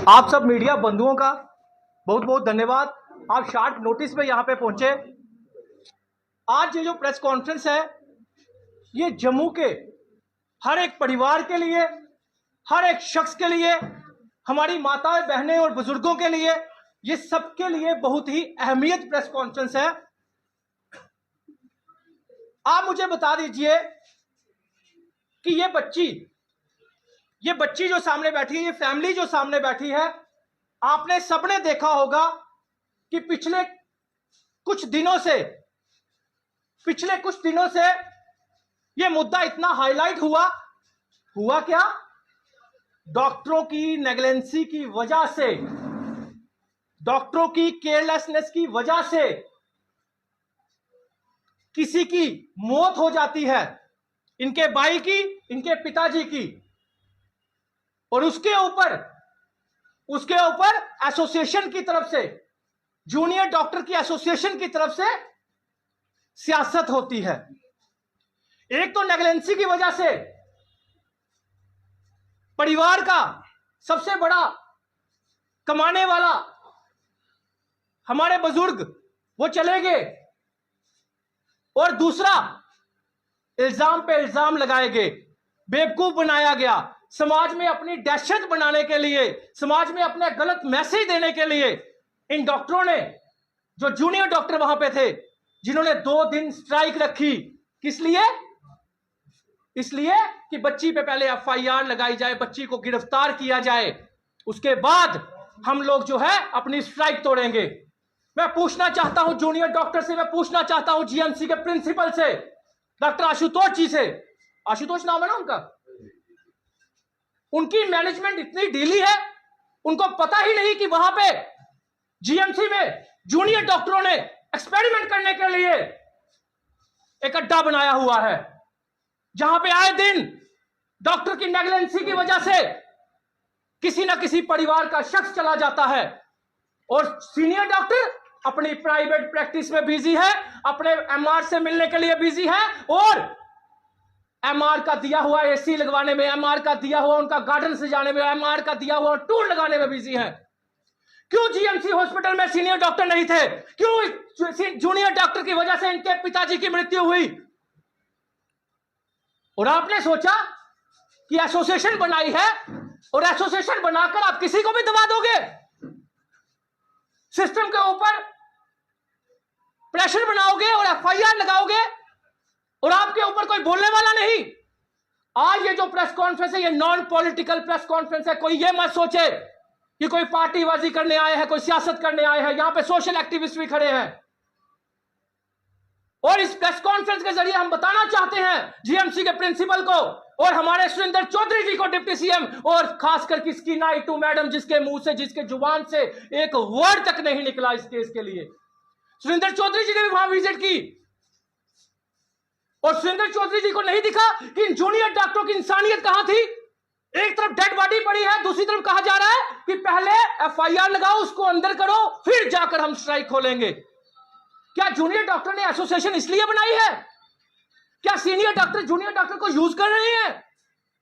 आप सब मीडिया बंधुओं का बहुत बहुत धन्यवाद। आप शॉर्ट नोटिस पे यहाँ पे पहुंचे। आज ये जो प्रेस कॉन्फ्रेंस है ये जम्मू के हर एक परिवार के लिए, हर एक शख्स के लिए, हमारी माताएं बहनें और बुजुर्गों के लिए, ये सबके लिए बहुत ही अहमियत प्रेस कॉन्फ्रेंस है। आप मुझे बता दीजिए कि ये बच्ची जो सामने बैठी है, ये फैमिली जो सामने बैठी है, आपने सबने देखा होगा कि पिछले कुछ दिनों से ये मुद्दा इतना हाईलाइट हुआ क्या? डॉक्टरों की नेगलेंसी की वजह से, डॉक्टरों की केयरलेसनेस की वजह से किसी की मौत हो जाती है, इनके भाई की, इनके पिताजी की, और उसके ऊपर एसोसिएशन की तरफ से, जूनियर डॉक्टर की एसोसिएशन की तरफ से सियासत होती है। एक तो नेगलेंसी की वजह से परिवार का सबसे बड़ा कमाने वाला हमारे बुजुर्ग वो चले गए, और दूसरा इल्जाम पे इल्जाम लगाए गए, बेवकूफ बनाया गया। समाज में अपनी दहशत बनाने के लिए, समाज में अपने गलत मैसेज देने के लिए इन डॉक्टरों ने, जो जूनियर डॉक्टर वहां पे थे, जिन्होंने 2 दिन स्ट्राइक रखी, किस लिए? इसलिए कि बच्ची पे पहले एफआईआर लगाई जाए, बच्ची को गिरफ्तार किया जाए, उसके बाद हम लोग जो है अपनी स्ट्राइक तोड़ेंगे। मैं पूछना चाहता हूं जूनियर डॉक्टर से, मैं पूछना चाहता हूं जीएमसी के प्रिंसिपल से, डॉक्टर आशुतोष जी से, आशुतोष नाम है ना उनका, उनकी मैनेजमेंट इतनी ढीली है, उनको पता ही नहीं कि वहां पे जीएमसी में जूनियर डॉक्टरों ने एक्सपेरिमेंट करने के लिए एक अड्डा बनाया हुआ है, जहां पे आए दिन डॉक्टर की नेगलेंसी की वजह से किसी ना किसी परिवार का शख्स चला जाता है, और सीनियर डॉक्टर अपनी प्राइवेट प्रैक्टिस में बिजी है, अपने एमआर से मिलने के लिए बिजी है, और एमआर का दिया हुआ एसी लगवाने में, एमआर का दिया हुआ उनका गार्डन से जाने में, एमआर का दिया हुआ टूर लगाने में बिजी है। क्यों जीएमसी हॉस्पिटल में सीनियर डॉक्टर नहीं थे? क्यों जूनियर डॉक्टर की वजह से इनके पिताजी की मृत्यु हुई? और आपने सोचा कि एसोसिएशन बनाई है, और एसोसिएशन बनाकर आप किसी को भी दबा दोगे, सिस्टम के ऊपर प्रेशर बनाओगे और एफआईआर लगाओगे, और आपके ऊपर कोई बोलने वाला नहीं। आज ये जो प्रेस कॉन्फ्रेंस है, ये नॉन पॉलिटिकल प्रेस कॉन्फ्रेंस है। कोई ये मत सोचे कि कोई पार्टीबाजी करने आए हैं, कोई सियासत करने आए हैं। यहां पे सोशल एक्टिविस्ट भी खड़े हैं, और इस प्रेस कॉन्फ्रेंस के जरिए हम बताना चाहते हैं जीएमसी के प्रिंसिपल को और हमारे सुरेंद्र चौधरी जी को, डिप्टी सीएम, और खासकर किसकी नायडू मैडम, जिसके मुंह से, जिसके जुबान से एक वर्ड तक नहीं निकला इस केस के लिए। सुरेंद्र चौधरी जी ने भी वहां विजिट की, और सुरेंद्र चौधरी जी को नहीं दिखा कि इन जूनियर डॉक्टरों की इंसानियत कहां थी। एक तरफ डेड बॉडी पड़ी है, दूसरी तरफ कहा जा रहा है कि पहले एफआईआर लगाओ, उसको अंदर करो, फिर जाकर हम स्ट्राइक खोलेंगे। क्या जूनियर डॉक्टर ने एसोसिएशन इसलिए बनाई है? क्या सीनियर डॉक्टर जूनियर डॉक्टर को यूज कर रहे हैं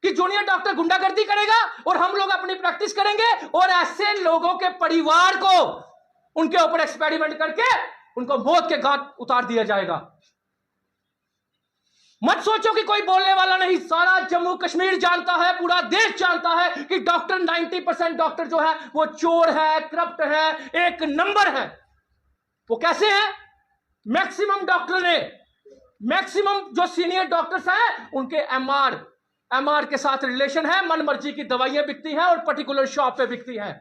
कि जूनियर डॉक्टर गुंडागर्दी करेगा और हम लोग अपनी प्रैक्टिस करेंगे, और ऐसे लोगों के परिवार को उनके ऊपर एक्सपेरिमेंट करके उनको मौत के घाट उतार दिया जाएगा? मत सोचो कि कोई बोलने वाला नहीं। सारा जम्मू कश्मीर जानता है, पूरा देश जानता है कि डॉक्टर, 90% डॉक्टर जो है वो चोर है, करप्ट है, एक नंबर है। वो कैसे है? मैक्सिमम डॉक्टर ने, मैक्सिमम जो सीनियर डॉक्टर्स हैं, उनके एमआर के साथ रिलेशन है, मनमर्जी की दवाइयां बिकती हैं और पर्टिकुलर शॉप पे बिकती हैं।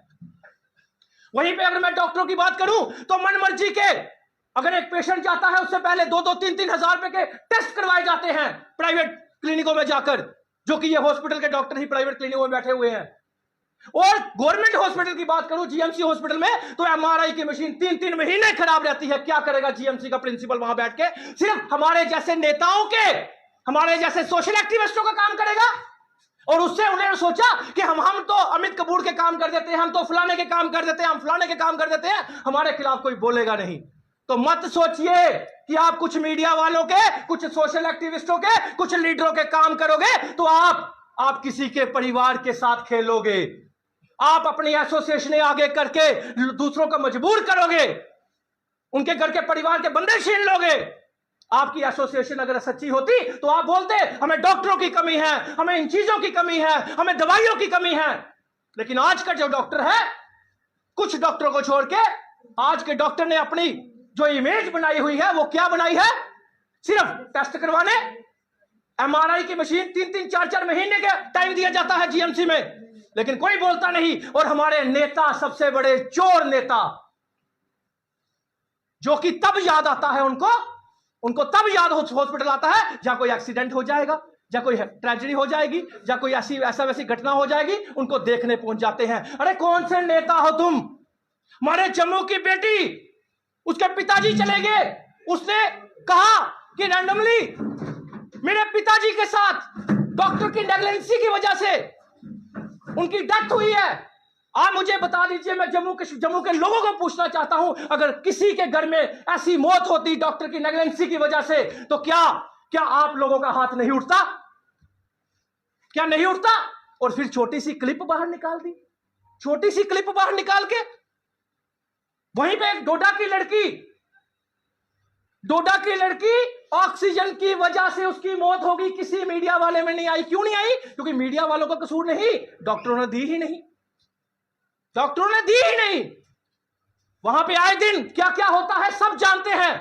वहीं पे अगर मैं डॉक्टरों की बात करूं तो मनमर्जी के, अगर एक पेशेंट जाता है उससे पहले 2-2, 3-3 हजार रुपए के टेस्ट करवाए जाते हैं प्राइवेट क्लिनिकों में जाकर, जो कि ये हॉस्पिटल के डॉक्टर ही प्राइवेट क्लिनिकों में बैठे हुए हैं। और गवर्नमेंट हॉस्पिटल की बात करूं, जीएमसी हॉस्पिटल में, तो एमआरआई की मशीन 3-3 महीने खराब रहती है। क्या करेगा जीएमसी का प्रिंसिपल वहां बैठ के? सिर्फ हमारे जैसे नेताओं के, हमारे जैसे सोशल एक्टिविस्टों का काम करेगा। और उससे उन्होंने सोचा कि हम तो अमित कपूर के काम कर देते हैं, हम तो फलाने के काम कर देते हैं, हम फलाने के काम कर देते हैं, हमारे खिलाफ कोई बोलेगा नहीं। तो मत सोचिए कि आप कुछ मीडिया वालों के, कुछ सोशल एक्टिविस्टों के, कुछ लीडरों के काम करोगे तो आप किसी के परिवार के साथ खेलोगे। आप अपनी एसोसिएशन आगे करके दूसरों को मजबूर करोगे, उनके घर के परिवार के बंदे छीन लोगे। आपकी एसोसिएशन अगर सच्ची होती तो आप बोलते हमें डॉक्टरों की कमी है, हमें इन चीजों की कमी है, हमें दवाइयों की कमी है। लेकिन आज का जो डॉक्टर है, कुछ डॉक्टरों को छोड़ के आज के डॉक्टर ने अपनी जो इमेज बनाई हुई है वो क्या बनाई है? सिर्फ टेस्ट करवाने, एमआरआई की मशीन 3-3, 4-4 महीने का टाइम दिया जाता है जीएमसी में, लेकिन कोई बोलता नहीं। और हमारे नेता, सबसे बड़े चोर नेता, जो कि तब याद आता है उनको तब याद हॉस्पिटल आता है जहां कोई एक्सीडेंट हो जाएगा, जहां कोई ट्रेजेडी हो जाएगी, जहां कोई ऐसा वैसी घटना हो जाएगी, उनको देखने पहुंच जाते हैं। अरे कौन से नेता हो तुम? हमारे जम्मू की बेटी, उसके पिताजी चले गए, उसने कहा कि रैंडमली मेरे पिताजी के साथ डॉक्टर की नेग्लिजेंसी की वजह से उनकी डेथ हुई है। आप मुझे बता दीजिए, मैं जम्मू के लोगों को पूछना चाहता हूं, अगर किसी के घर में ऐसी मौत होती डॉक्टर की नेग्लिजेंसी की वजह से, तो क्या आप लोगों का हाथ नहीं उठता? क्या नहीं उठता? और फिर छोटी सी क्लिप बाहर निकाल दी, छोटी सी क्लिप बाहर निकाल के वहीं पे एक डोडा की लड़की ऑक्सीजन की वजह से उसकी मौत होगी, किसी मीडिया वाले में नहीं आई। क्यों नहीं आई? क्योंकि मीडिया वालों का कसूर नहीं, डॉक्टरों ने दी ही नहीं, डॉक्टरों ने दी ही नहीं। वहां पे आए दिन क्या क्या होता है सब जानते हैं।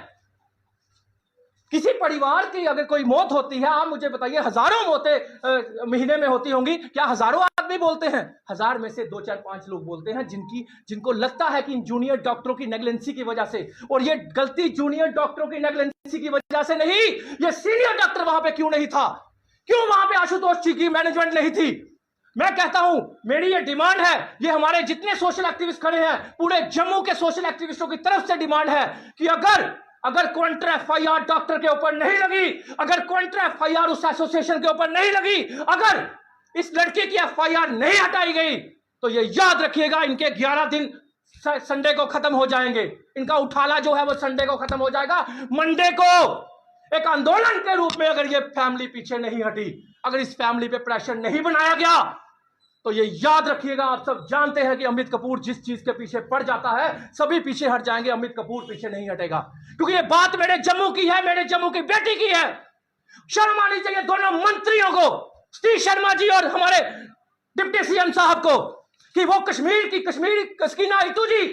किसी परिवार की अगर कोई मौत होती है, आप मुझे बताइए, हजारों मौतें महीने में होती होंगी, क्या हजारों आदमी बोलते हैं? 1000 में से 2, 4, 5 लोग बोलते हैं जिनको लगता है कि इन जूनियर डॉक्टरों की नेग्लिजेंसी की वजह से। और ये गलती जूनियर डॉक्टरों की नेग्लिजेंसी की वजह से नहीं, ये सीनियर डॉक्टर वहां पे क्यों नहीं था? क्यों वहां पे आशुतोष जी की मैनेजमेंट नहीं थी? मैं कहता हूं, मेरी ये डिमांड है, ये हमारे जितने सोशल एक्टिविस्ट खड़े हैं, पूरे जम्मू के सोशल एक्टिविस्टों की तरफ से डिमांड है कि अगर काउंटर एफआईआर डॉक्टर के ऊपर नहीं लगी, अगर काउंटर एफआईआर उस एसोसिएशन के ऊपर नहीं लगी, अगर इस लड़के की एफआईआर नहीं हटाई गई, तो ये याद रखिएगा, इनके 11 दिन संडे को खत्म हो जाएंगे। इनका उठाला जो है वो संडे को खत्म हो जाएगा। मंडे को एक आंदोलन के रूप में अगर ये फैमिली पीछे नहीं हटी, अगर इस फैमिली पे प्रेशर नहीं बनाया गया, तो ये याद रखिएगा, आप सब जानते हैं कि अमित कपूर जिस चीज के पीछे पड़ जाता है, सभी पीछे हट जाएंगे, अमित कपूर पीछे नहीं हटेगा। क्योंकि ये बात मेरे जम्मू की है, मेरे जम्मू की बेटी की है। शर्म आनी चाहिए दोनों मंत्रियों को, सतीश शर्मा जी और हमारे डिप्टी सीएम साहब को, कि वो कश्मीर कस्कीना इतू जी,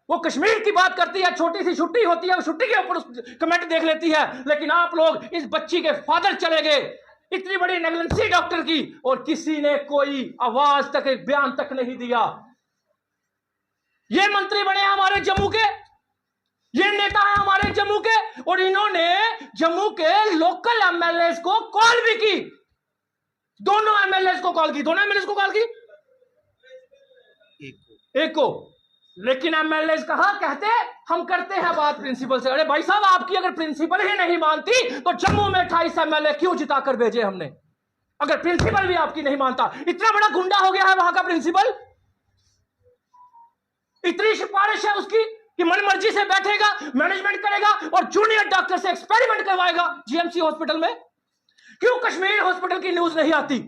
वो कश्मीर की बात करती है, छोटी सी छुट्टी होती है, वो छुट्टी के ऊपर कमेंट देख लेती है। लेकिन आप लोग, इस बच्ची के फादर चले गए, इतनी बड़ी नेग्लिजेंसी डॉक्टर की, और किसी ने कोई आवाज तक, एक बयान तक नहीं दिया। ये मंत्री बने हैं हमारे जम्मू के, ये नेता है हमारे जम्मू के, और इन्होंने जम्मू के लोकल एमएलए को कॉल भी की, दोनों एमएलए को कॉल की, एक को। लेकिन एमएलए कहते हम करते हैं बात प्रिंसिपल से। अरे भाई साहब, आपकी अगर प्रिंसिपल ही नहीं मानती तो जम्मू में 28 एमएलए क्यों जिता कर भेजे हमने? अगर प्रिंसिपल भी आपकी नहीं मानता, इतना बड़ा गुंडा हो गया है वहां का प्रिंसिपल, इतनी सिफारिश है उसकी कि मनमर्जी से बैठेगा, मैनेजमेंट करेगा और जूनियर डॉक्टर से एक्सपेरिमेंट करवाएगा जीएमसी हॉस्पिटल में। क्यों कश्मीर हॉस्पिटल की न्यूज नहीं आती?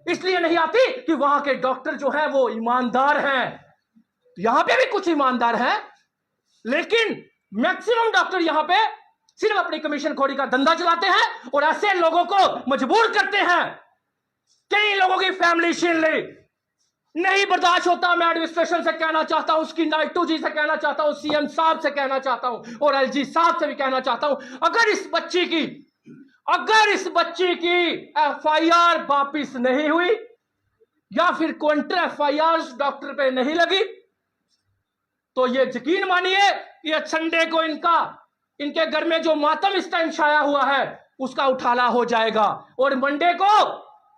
इसलिए नहीं आती कि वहां के डॉक्टर जो है वो ईमानदार हैं। यहां पे भी कुछ ईमानदार हैं, लेकिन मैक्सिमम डॉक्टर यहां पे सिर्फ अपनी कमीशन खोरी का धंधा चलाते हैं और ऐसे लोगों को मजबूर करते हैं। कई लोगों की फैमिली छीन ली, नहीं बर्दाश्त होता। मैं एडमिनिस्ट्रेशन से कहना चाहता हूं, उसकी नाइटू जी से कहना चाहता हूं, सीएम साहब से कहना चाहता हूं और एलजी साहब से भी कहना चाहता हूं, अगर इस बच्ची की एफआईआर वापिस नहीं हुई या फिर काउंटर एफआईआर डॉक्टर पे नहीं लगी, तो ये यकीन मानिए, ये संडे को इनके घर में जो मातम इस टाइम छाया हुआ है उसका उठाला हो जाएगा। और मंडे को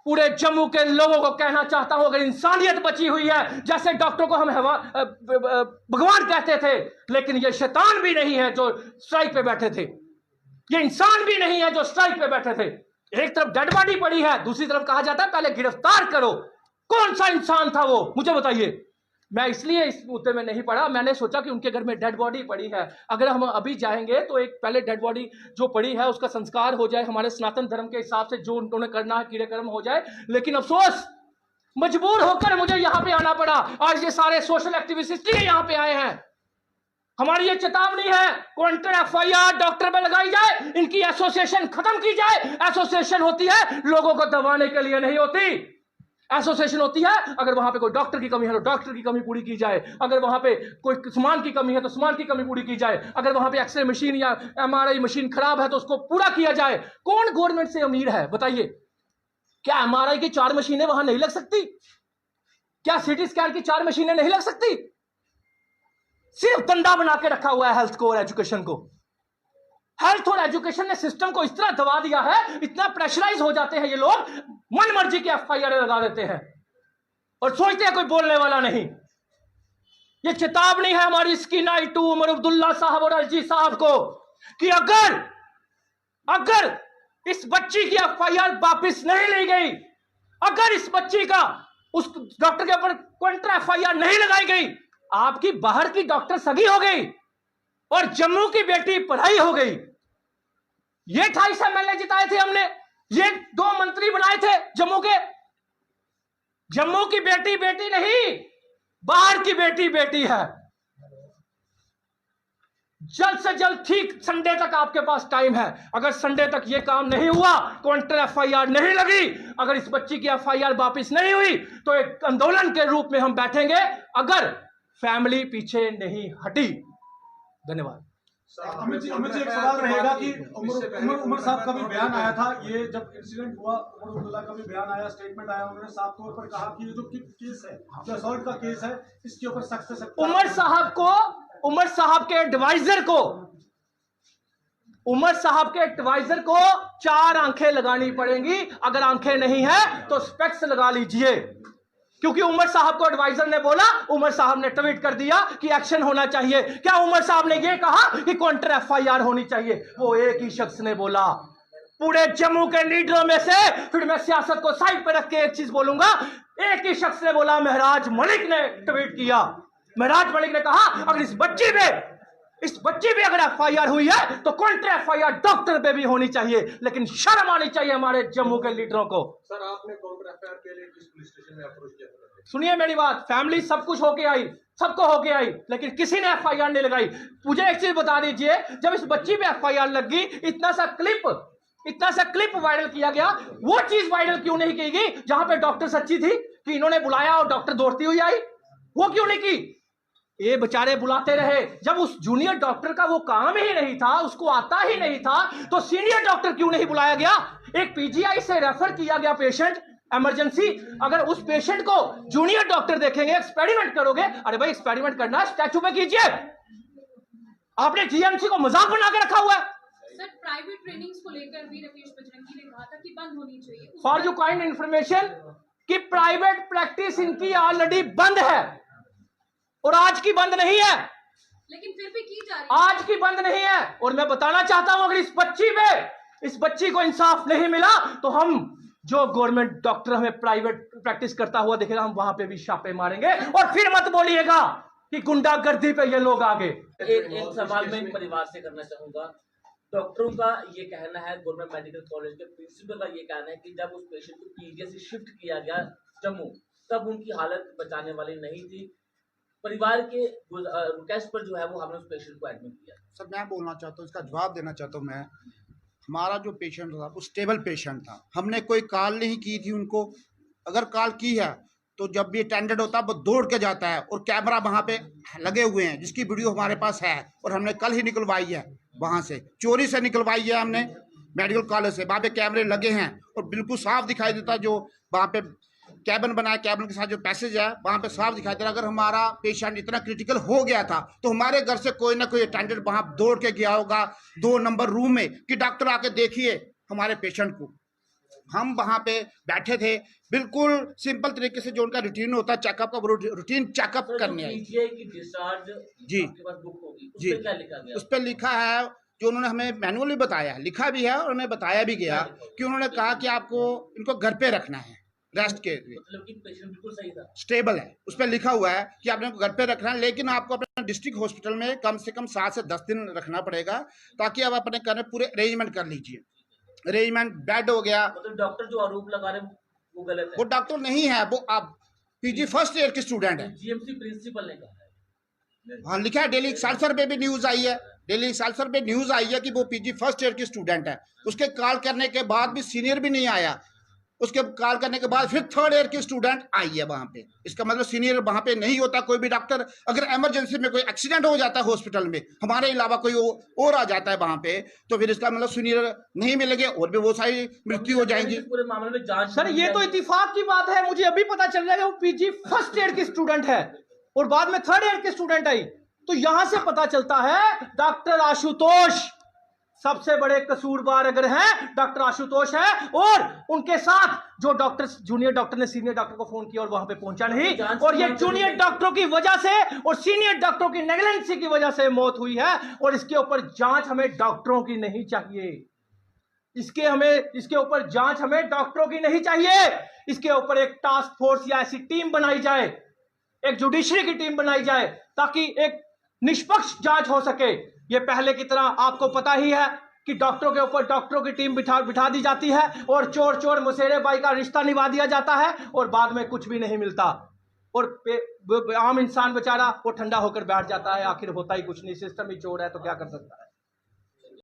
पूरे जम्मू के लोगों को कहना चाहता हूं, अगर इंसानियत बची हुई है, जैसे डॉक्टर को हम भगवान कहते थे, लेकिन ये शैतान भी नहीं है जो स्ट्राइक पे बैठे थे, ये इंसान भी नहीं है जो स्ट्राइक पे बैठे थे। एक तरफ डेड बॉडी पड़ी है, दूसरी तरफ कहा जाता है पहले गिरफ्तार करो। कौन सा इंसान था वो, मुझे बताइए। मैं इसलिए इस मुद्दे में नहीं पड़ा, मैंने सोचा कि उनके घर में डेड बॉडी पड़ी है, अगर हम अभी जाएंगे तो एक पहले डेड बॉडी जो पड़ी है उसका संस्कार हो जाए, हमारे सनातन धर्म के हिसाब से जो उन्होंने करना है क्रियाक्रम हो जाए। लेकिन अफसोस मजबूर होकर मुझे यहां पे आना पड़ा। आज ये सारे सोशल एक्टिविस्ट इसलिए यहां पे आए हैं। हमारी ये चेतावनी है, काउंटर एफआईआर डॉक्टर पे लगाई जाए, इनकी एसोसिएशन खत्म की जाए। एसोसिएशन होती है लोगों को दबाने के लिए नहीं होती। एसोसिएशन होती है अगर वहां पे कोई डॉक्टर की कमी है तो डॉक्टर की कमी पूरी की जाए, अगर वहां पे कोई सामान की कमी है तो सामान की कमी पूरी की जाए, अगर वहां पे एक्सरे मशीन या एमआरआई मशीन खराब है तो उसको पूरा किया जाए। कौन गवर्नमेंट से अमीर है बताइए? क्या एमआरआई की 4 मशीनें वहां नहीं लग सकती? क्या सीटी स्कैन की 4 मशीनें नहीं लग सकती? सिर्फ धंधा बना के रखा हुआ है हेल्थ को और एजुकेशन को। हेल्थ और एजुकेशन ने सिस्टम को इस तरह दबा दिया है, इतना प्रेशराइज हो जाते हैं ये लोग, मन मर्जी के एफआईआर लगा देते हैं और सोचते हैं कोई बोलने वाला नहीं। ये चेतावनी है हमारी स्कीना इटू, उमर अब्दुल्ला साहब और अलजी साहब को कि अगर इस बच्ची की एफआईआर वापिस नहीं ली गई, अगर इस बच्ची का उस डॉक्टर के ऊपर काउंटर एफआईआर नहीं लगाई गई, आपकी बाहर की डॉक्टर सगी हो गई और जम्मू की बेटी पढ़ाई हो गई। ये 28 एमएलए जिताए थे हमने, ये 2 मंत्री बनाए थे जम्मू के। जम्मू की बेटी बेटी नहीं, बाहर की बेटी बेटी है। जल्द से जल्द, ठीक संडे तक आपके पास टाइम है। अगर संडे तक ये काम नहीं हुआ, काउंटर एफआईआर नहीं लगी, अगर इस बच्ची की एफआईआर वापिस नहीं हुई तो एक आंदोलन के रूप में हम बैठेंगे, अगर फैमिली पीछे नहीं हटी। धन्यवाद। अमित जी एक सवाल रहेगा कि उमर साहब का भी बयान आया था, ये जब इंसिडेंट हुआ उमर अब्दुल्ला का भी बयान आया, स्टेटमेंट आया, उन्होंने साफ तौर पर कहा कि ये जो केस है, जो असॉल्ट का केस है, इसके ऊपर सख्त से सख्त उमर साहब के एडवाइजर को 4 आंखें लगानी पड़ेंगी। अगर आंखें नहीं है तो स्पेक्स लगा लीजिए, क्योंकि उमर साहब को एडवाइजर ने बोला, उमर साहब ने ट्वीट कर दिया कि एक्शन होना चाहिए। क्या उमर साहब ने यह कहा कि काउंटर एफआईआर होनी चाहिए? वो एक ही शख्स ने बोला। पूरे जम्मू के लीडरों में से, फिर मैं सियासत को साइड पर रख के एक चीज बोलूंगा, एक ही शख्स ने बोला, महराज मलिक ने ट्वीट किया। महराज मलिक ने कहा अगर इस बच्ची पे अगर एफआईआर हुई है तो काउंटर एफआईआर डॉक्टर पे भी होनी चाहिए। लेकिन शर्म आनी चाहिए हमारे जम्मू के लीडरों को। सर, आपने काउंटर एफआईआर के लिए किस पुलिस स्टेशन में अप्रोच किया था? सुनिए मेरी बात, फैमिली सब कुछ होके आई, सबको होके आई, लेकिन किसी ने एफआईआर नहीं लगाई। मुझे एक चीज बता दीजिए, जब इस बच्ची पे एफआईआर लग गई, इतना सा क्लिप वायरल किया गया, वो चीज वायरल क्यों नहीं की गई जहां पे डॉक्टर सच्ची थी कि इन्होंने बुलाया और डॉक्टर दौड़ती हुई आई? वो क्यों नहीं की? ये बेचारे बुलाते रहे। जब उस जूनियर डॉक्टर का वो काम ही नहीं था, उसको आता ही नहीं था, तो सीनियर डॉक्टर क्यों नहीं बुलाया गया? एक पीजीआई से रेफर किया गया पेशेंट इमरजेंसी, अगर उस पेशेंट को जूनियर डॉक्टर देखेंगे, एक्सपेरिमेंट करोगे, अरे भाई एक्सपेरिमेंट करना है स्टैचू पे कीजिए। आपने जीएमसी को मजाक बना के रखा हुआ है। सर, प्राइवेट ट्रेनिंग्स को लेकर भी राकेश बजरंगी ने कहा था कि बंद होनी चाहिए। फॉर यू काइंड इंफॉर्मेशन कि प्राइवेट प्रैक्टिस इनकी ऑलरेडी बंद है और आज की बंद नहीं है, लेकिन फिर भी की जा रही है। आज की बंद नहीं है। और मैं बताना चाहता हूं, अगर इस बच्ची को इंसाफ नहीं मिला तो हम, जो गवर्नमेंट डॉक्टर हमें प्राइवेट प्रैक्टिस करता हुआ दिखेगा, हम वहां पे भी छापे मारेंगे। और फिर मत बोलिएगा कि गुंडागर्दी पे ये लोग आगे। एक सवाल मैं परिवार से करना चाहूंगा। डॉक्टरों का ये कहना है, गवर्नमेंट मेडिकल कॉलेज के प्रिंसिपल का ये कहना है कि जब उस पेशेंट को पीजीआई से शिफ्ट किया गया जम्मू, तब उनकी हालत बचाने वाली नहीं थी। परिवार के रिक्वेस्ट पर जो है वो हमने उस पेशेंट को एडमिट किया। सर मैं बोलना चाहता हूँ, इसका जवाब देना चाहता हूँ मैं। हमारा जो पेशेंट था वो स्टेबल पेशेंट था, हमने कोई कॉल नहीं की थी उनको। अगर कॉल की है तो जब भी अटेंडेंट होता है वो दौड़ के जाता है, और कैमरा वहाँ पे लगे हुए हैं जिसकी वीडियो हमारे पास है, और हमने कल ही निकलवाई है, वहाँ से चोरी से निकलवाई है हमने मेडिकल कॉलेज से। वहाँ पे कैमरे लगे हैं और बिल्कुल साफ दिखाई देता, जो वहाँ पे कैबिन बनाया, कैबिन के साथ जो पैसेज है वहाँ पे साफ दिखाई दे रहा। अगर हमारा पेशेंट इतना क्रिटिकल हो गया था तो हमारे घर से कोई ना कोई अटेंडेंट वहाँ दौड़ के गया होगा 2 नंबर रूम में कि डॉक्टर आके देखिए हमारे पेशेंट को। हम वहाँ पे बैठे थे, बिल्कुल सिंपल तरीके से जो उनका रूटीन होता है चेकअप का, रूटीन चेकअप करने आए जी जी। उस पर लिखा है, जो उन्होंने हमें मैनुअली बताया, लिखा भी है और उन्हें बताया भी गया कि उन्होंने कहा कि आपको इनको घर पे रखना है रेस्ट के लिए, मतलब कि पेशेंट बिल्कुल सही था, स्टेबल है। उस पर लिखा हुआ है कि आपने घर पे रखना है, लेकिन आपको अपने डिस्ट्रिक्ट हॉस्पिटल में कम से कम 7 से 10 दिन रखना पड़ेगा, ताकि आप अपने घर में पूरे अरेंजमेंट कर लीजिए। अरेंजमेंट बेड हो गया। मतलब डॉक्टर जो आरोप लगा रहे हैं वो गलत वो है। डॉक्टर नहीं है, वो आप पीजी फर्स्ट ईयर की स्टूडेंट है। जीएमसी प्रिंसिपल ने कहा है। हाँ लिखा है, डेली एक्सेलसियर पे भी न्यूज आई है, डेली एक्सेलसियर पे न्यूज आई है कि वो पीजी फर्स्ट ईयर की स्टूडेंट है। उसके कॉल करने के बाद भी सीनियर भी नहीं आया, उसके कॉल करने के बाद फिर थर्ड ईयर की स्टूडेंट आई है वहां पे। इसका मतलब सीनियर वहां पे नहीं होता कोई भी डॉक्टर। अगर इमरजेंसी में कोई एक्सीडेंट हो जाता है हॉस्पिटल में, हमारे अलावा कोई और आ जाता है वहां पे, तो फिर इसका मतलब सीनियर नहीं मिलेंगे और भी वो सारी मृत्यु हो जाएंगी। पूरे मामले में जांच सर ये तो इत्तेफाक की बात है, मुझे अभी पता चल रहा है कि वो पीजी फर्स्ट ईयर की स्टूडेंट है और बाद में थर्ड ईयर की स्टूडेंट आई। तो यहां से पता चलता है डॉक्टर आशुतोष सबसे बड़े कसूरवार अगर हैं, डॉक्टर आशुतोष है। और उनके साथ जो डॉक्टर, जूनियर डॉक्टर ने सीनियर डॉक्टर को फोन किया और वहां पे पहुंचा नहीं, और ये जूनियर डॉक्टरों की वजह से और सीनियर डॉक्टरों की नेगलेंसी की वजह से मौत हुई है। और इसके ऊपर जांच हमें डॉक्टरों की नहीं चाहिए, इसके ऊपर जांच हमें डॉक्टरों की नहीं चाहिए। इसके ऊपर एक टास्क फोर्स या ऐसी टीम बनाई जाए, एक जुडिशरी की टीम बनाई जाए, ताकि एक निष्पक्ष जांच हो सके। ये पहले की तरह आपको पता ही है कि डॉक्टरों के ऊपर डॉक्टरों की टीम बिठा दी जाती है और चोर चोर मुसेरे बाई का रिश्ता निभा दिया जाता है और बाद में कुछ भी नहीं मिलता। और आम इंसान बेचारा वो ठंडा होकर बैठ जाता है, आखिर होता ही कुछ नहीं, सिस्टम ही चोर है तो क्या कर सकता है।